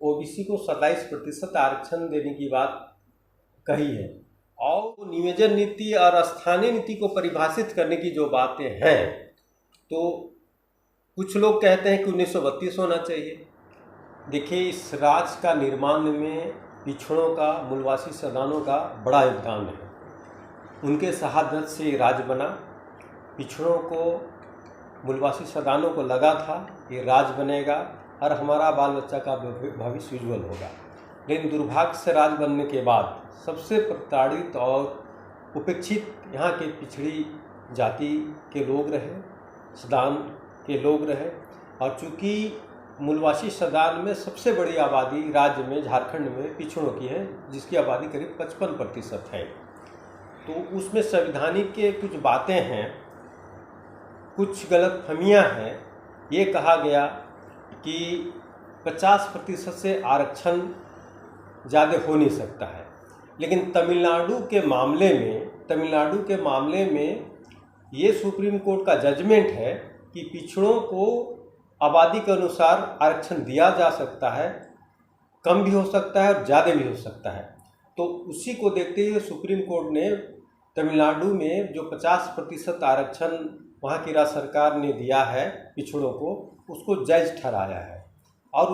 OBC को 27% आरक्षण देने की बात कही है और नियोजन नीति और स्थानीय नीति को परिभाषित करने की जो बातें हैं, तो कुछ लोग कहते हैं कि 1932 होना चाहिए। देखिए, इस राज्य का निर्माण में पिछड़ों का, मूलवासी सदानों का बड़ा योगदान है। उनके शहादत से ये राज्य बना। पिछड़ों को, मूलवासी सदानों को लगा था ये राज्य बनेगा और हमारा बाल बच्चा का भविष्य उज्ज्वल होगा, लेकिन दुर्भाग्य से राज्य बनने के बाद सबसे प्रताड़ित और उपेक्षित यहाँ के पिछड़ी जाति के लोग रहे, सदान के लोग रहे। और चूँकि मूलवासी सदान में सबसे बड़ी आबादी राज्य में, झारखंड में पिछड़ों की है, जिसकी आबादी करीब 55% है, तो उसमें संवैधानिक के कुछ बातें हैं, कुछ गलतफहमियां हैं। ये कहा गया कि 50% से आरक्षण ज़्यादा हो नहीं सकता है, लेकिन तमिलनाडु के मामले में ये सुप्रीम कोर्ट का जजमेंट है कि पिछड़ों को आबादी के अनुसार आरक्षण दिया जा सकता है, कम भी हो सकता है और ज़्यादा भी हो सकता है। तो उसी को देखते हुए सुप्रीम कोर्ट ने तमिलनाडु में जो 50% आरक्षण वहाँ की राज्य सरकार ने दिया है पिछड़ों को, उसको जायज़ ठहराया है और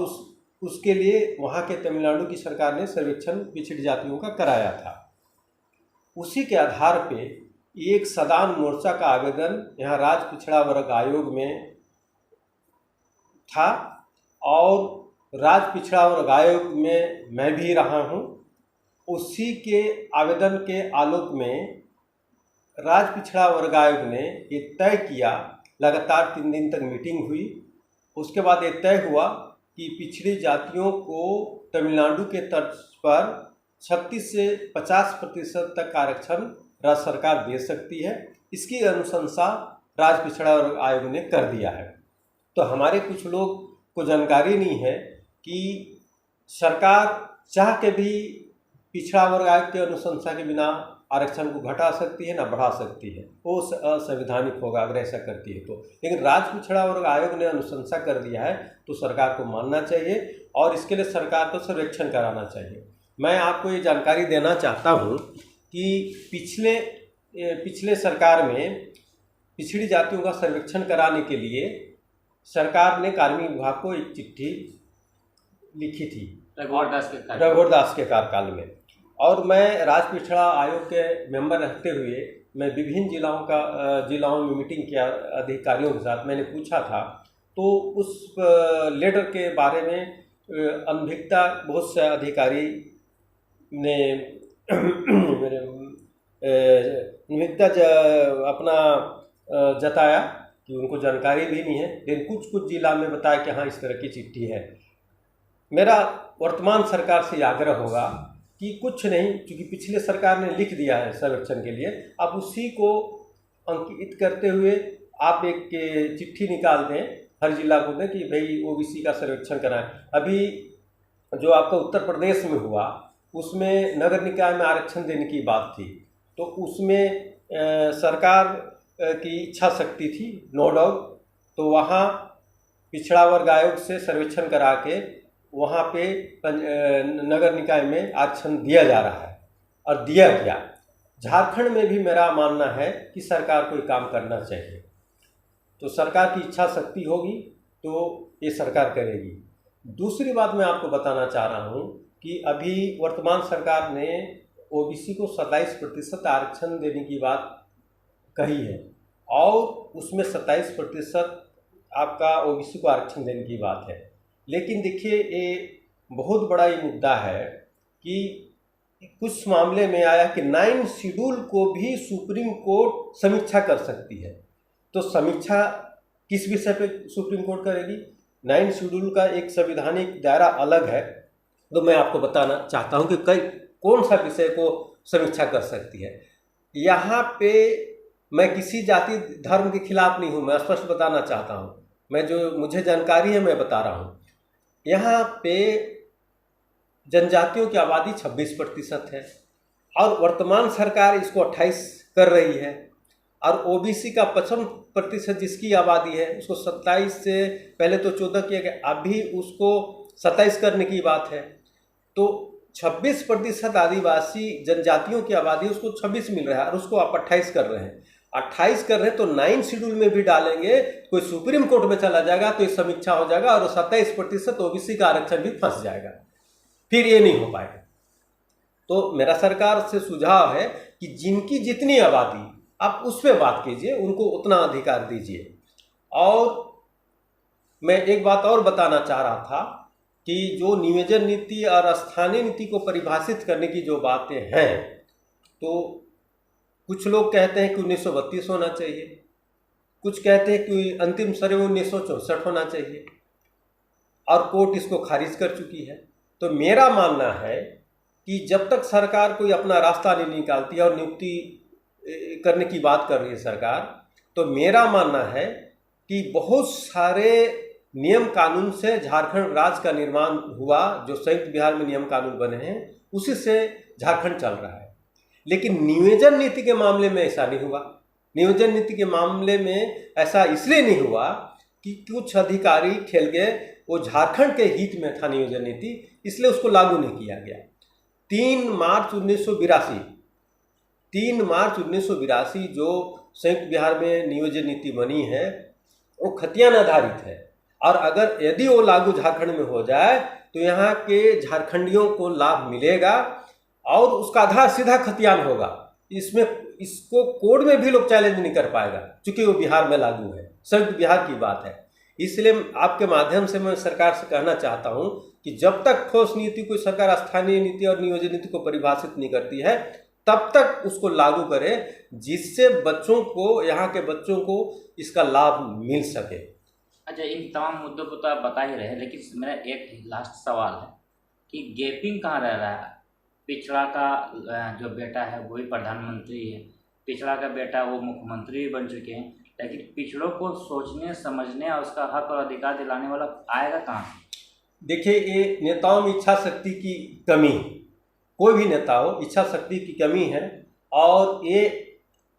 उसके लिए वहाँ के तमिलनाडु की सरकार ने सर्वेक्षण पिछड़ी जातियों का कराया था। उसी के आधार पे एक सदान मोर्चा का आवेदन यहाँ राज्य पिछड़ा वर्ग आयोग में था और राज्य पिछड़ा वर्ग आयोग में मैं भी रहा हूँ। उसी के आवेदन के आलोक में राज्य पिछड़ा वर्ग आयोग ने ये तय किया, लगातार 3 दिन तक मीटिंग हुई, उसके बाद ये तय हुआ कि पिछड़ी जातियों को तमिलनाडु के तर्ज पर 36 से 50% तक आरक्षण राज्य सरकार दे सकती है। इसकी अनुशंसा राज्य पिछड़ा वर्ग आयोग ने कर दिया है। तो हमारे कुछ लोग को जानकारी नहीं है कि सरकार चाह के भी पिछड़ा वर्ग आयोग के अनुशंसा के बिना आरक्षण को घटा सकती है ना बढ़ा सकती है, वो असंवैधानिक होगा अगर ऐसा करती है तो। लेकिन राज्य पिछड़ा वर्ग आयोग ने अनुशंसा कर दिया है तो सरकार को मानना चाहिए और इसके लिए सरकार को सर्वेक्षण कराना चाहिए। मैं आपको ये जानकारी देना चाहता हूँ कि पिछले सरकार में पिछड़ी जातियों का सर्वेक्षण कराने के लिए सरकार ने कार्मिक विभाग को एक चिट्ठी लिखी थी रघुवर दास के कार्यकाल में, और मैं राज्य पिछड़ा आयोग के मेंबर रहते हुए मैं विभिन्न जिलाओं में मीटिंग किया अधिकारियों के साथ। मैंने पूछा था तो उस लेटर के बारे में अनभिज्ञता बहुत से अधिकारी ने अपना जताया कि उनको जानकारी भी नहीं है, लेकिन कुछ जिला में बताया कि हाँ इस तरह की चिट्ठी है। मेरा वर्तमान सरकार से आग्रह होगा कि कुछ नहीं, क्योंकि पिछले सरकार ने लिख दिया है सर्वेक्षण के लिए, अब उसी को अंकित करते हुए आप एक चिट्ठी निकाल दें, हर जिला को दें कि भाई ओबीसी का सर्वेक्षण कराएं। अभी जो आपका उत्तर प्रदेश में हुआ उसमें नगर निकाय में आरक्षण देने की बात थी, तो उसमें सरकार की इच्छा शक्ति थी, नो डाउट। तो वहाँ पिछड़ा वर्ग आयोग से सर्वेक्षण करा के वहाँ पे नगर निकाय में आरक्षण दिया जा रहा है और दिया गया। झारखंड में भी मेरा मानना है कि सरकार को ये काम करना चाहिए। तो सरकार की इच्छा शक्ति होगी तो ये सरकार करेगी। दूसरी बात मैं आपको बताना चाह रहा हूँ कि अभी वर्तमान सरकार ने ओबीसी को 27% आरक्षण देने की बात कही है और उसमें 27% आपका ओबीसी को आरक्षण देने की बात है। लेकिन देखिए, ये बहुत बड़ा ये मुद्दा है कि कुछ मामले में आया कि 9 शेड्यूल को भी सुप्रीम कोर्ट समीक्षा कर सकती है। तो समीक्षा किस विषय पे सुप्रीम कोर्ट करेगी? 9 शेड्यूल का एक संवैधानिक दायरा अलग है, तो मैं आपको बताना चाहता हूँ कि कौन सा विषय को समीक्षा कर सकती है। यहाँ पे मैं किसी जाति धर्म के खिलाफ नहीं हूँ, मैं स्पष्ट बताना चाहता हूँ। मैं जो मुझे जानकारी है मैं बता रहा हूँ। यहाँ पे जनजातियों की आबादी 26% है और वर्तमान सरकार इसको 28 कर रही है, और ओबीसी का 55% जिसकी आबादी है उसको 27 से पहले तो 14 किया गया, अभी उसको 27 करने की बात है। तो 26% आदिवासी जनजातियों की आबादी, उसको 26 मिल रहा है और उसको आप 28 कर रहे हैं। 28 कर रहे हैं तो 9 शेड्यूल में भी डालेंगे, कोई सुप्रीम कोर्ट में चला जाएगा तो ये समीक्षा हो जाएगा और 27% ओबीसी का आरक्षण भी फंस जाएगा, फिर ये नहीं हो पाएगा। तो मेरा सरकार से सुझाव है कि जिनकी जितनी आबादी आप उस पर बात कीजिए, उनको उतना अधिकार दीजिए। और मैं एक बात और बताना चाह रहा था कि जो नियोजन नीति और स्थानीय नीति को परिभाषित करने की जो बातें हैं, तो कुछ लोग कहते हैं कि 1932 होना चाहिए, कुछ कहते हैं कि अंतिम सर्वे 1964 होना चाहिए और कोर्ट इसको खारिज कर चुकी है। तो मेरा मानना है कि जब तक सरकार कोई अपना रास्ता नहीं निकालती है और नियुक्ति करने की बात कर रही है सरकार, तो मेरा मानना है कि बहुत सारे नियम कानून से झारखंड राज्य का निर्माण हुआ, जो संयुक्त बिहार में नियम कानून बने हैं उसी से झारखंड चल रहा है। लेकिन नियोजन नीति के मामले में ऐसा नहीं हुआ। नियोजन नीति के मामले में ऐसा इसलिए नहीं हुआ कि कुछ अधिकारी खेल गए, वो झारखंड के हित में था नियोजन नीति, इसलिए उसको लागू नहीं किया गया। 3 मार्च 1982 जो संयुक्त बिहार में नियोजन नीति बनी है वो खतियान आधारित है, और अगर यदि वो लागू झारखंड में हो जाए तो यहाँ के झारखंडियों को लाभ मिलेगा और उसका आधार सीधा खतियान होगा। इसको कोर्ट में भी लोग चैलेंज नहीं कर पाएगा क्योंकि वो बिहार में लागू है, संयुक्त बिहार की बात है। इसलिए आपके माध्यम से मैं सरकार से कहना चाहता हूँ कि जब तक ठोस नीति कोई सरकार स्थानीय नीति और नियोजन नीति को परिभाषित नहीं करती है तब तक उसको लागू करे, जिससे बच्चों को, यहाँ के बच्चों को इसका लाभ मिल सके। अच्छा, इन तमाम मुद्दों को तो आप बता ही रहे हैं, लेकिन मेरा एक लास्ट सवाल है कि गैपिंग कहाँ रह रहा है? पिछड़ा का जो बेटा है वही प्रधानमंत्री है, पिछड़ा का बेटा वो मुख्यमंत्री भी बन चुके हैं, लेकिन पिछड़ों को सोचने समझने और उसका हक और अधिकार दिलाने वाला आएगा कहाँ? देखिए, ये नेताओं में इच्छा शक्ति की कमी, कोई भी नेता हो, इच्छा शक्ति की कमी है, और ये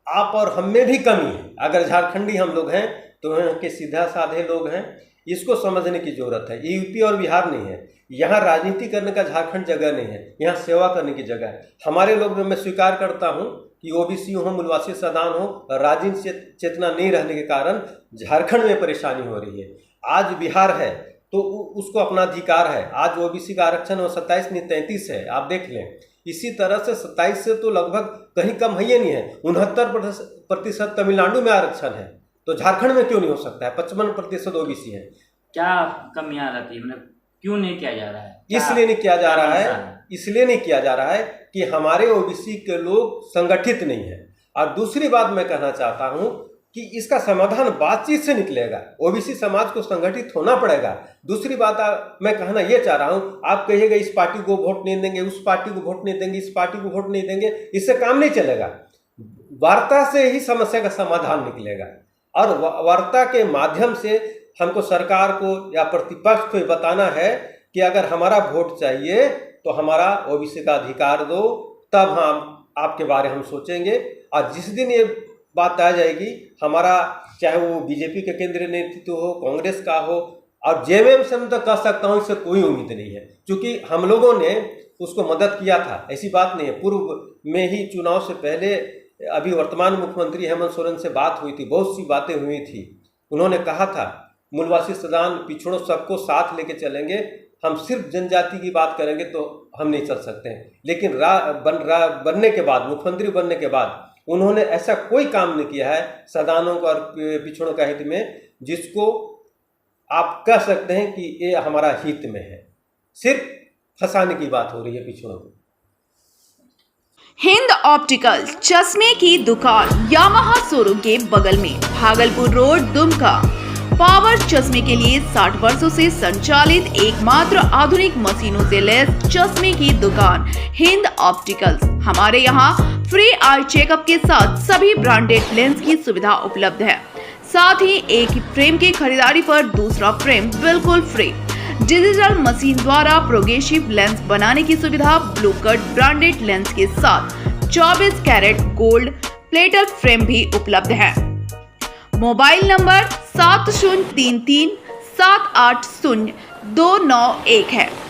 आप और हम में भी कमी है। अगर झारखंडी हम लोग हैं तो यहाँ के सीधा साधे लोग हैं, इसको समझने की जरूरत है। ये यूपी और बिहार नहीं है, यहाँ राजनीति करने का झारखंड जगह नहीं है, यहाँ सेवा करने की जगह है। हमारे लोग में मैं स्वीकार करता हूँ कि ओबीसी हो, मूलवासी सदान हो, राजनीति चेतना नहीं रहने के कारण झारखंड में परेशानी हो रही है। आज बिहार है तो उसको अपना अधिकार है, आज ओबीसी का आरक्षण 27 नहीं 33 है, आप देख लें। इसी तरह से 27 से तो लगभग कहीं कम है ही नहीं है, 69% तमिलनाडु में आरक्षण है, तो झारखंड में क्यों नहीं हो सकता है? 55% ओबीसी है। क्या कमियां रहती है, मतलब क्यों नहीं किया जा रहा है? इसलिए नहीं किया जा रहा है कि हमारे ओबीसी के लोग संगठित नहीं है। और दूसरी बात मैं कहना चाहता हूं कि इसका समाधान बातचीत से निकलेगा, ओबीसी समाज को संगठित होना पड़ेगा। दूसरी बात मैं कहना ये चाह रहा हूं, आप कहिएगा इस पार्टी को वोट नहीं देंगे, उस पार्टी को वोट नहीं देंगे, इस पार्टी को वोट नहीं देंगे, इससे काम नहीं चलेगा। वार्ता से ही समस्या का समाधान निकलेगा, और वार्ता के माध्यम से हमको सरकार को या प्रतिपक्ष को बताना है कि अगर हमारा वोट चाहिए तो हमारा ओबीसी का अधिकार दो, तब हम आपके बारे हम सोचेंगे। और जिस दिन ये बात आ जाएगी, हमारा चाहे वो बीजेपी के केंद्रीय नेतृत्व हो, कांग्रेस का हो, और जेएमएम से मैं तो कह सकता हूँ इससे कोई उम्मीद नहीं है, क्योंकि हम लोगों ने उसको मदद किया था, ऐसी बात नहीं है। पूर्व में ही चुनाव से पहले अभी वर्तमान मुख्यमंत्री हेमंत सोरेन से बात हुई थी, बहुत सी बातें हुई थी। उन्होंने कहा था मूलवासी सदान पिछड़ों सबको साथ लेके चलेंगे, हम सिर्फ जनजाति की बात करेंगे तो हम नहीं चल सकते हैं। लेकिन बनने के बाद, मुख्यमंत्री बनने के बाद उन्होंने ऐसा कोई काम नहीं किया है सदानों का और पिछड़ों का हित में, जिसको आप कह सकते हैं कि ये हमारा हित में है। सिर्फ फंसाने की बात हो रही है पिछड़ों को। हिंद ऑप्टिकल चश्मे की दुकान यामाहा शोरूम के बगल में, भागलपुर रोड, दुमका। पावर चश्मे के लिए 60 वर्षों से संचालित एकमात्र आधुनिक मशीनों से लैस चश्मे की दुकान हिंद ऑप्टिकल्स। हमारे यहाँ फ्री आई चेकअप के साथ सभी ब्रांडेड लेंस की सुविधा उपलब्ध है। साथ ही एक फ्रेम की खरीदारी पर दूसरा फ्रेम बिल्कुल फ्री। डिजिटल मशीन द्वारा प्रोग्रेसिव लेंस बनाने की सुविधा, ब्लू कट ब्रांडेड लेंस के साथ 24 कैरेट गोल्ड प्लेटेड फ्रेम भी उपलब्ध है। मोबाइल नंबर 7033 780 291 है।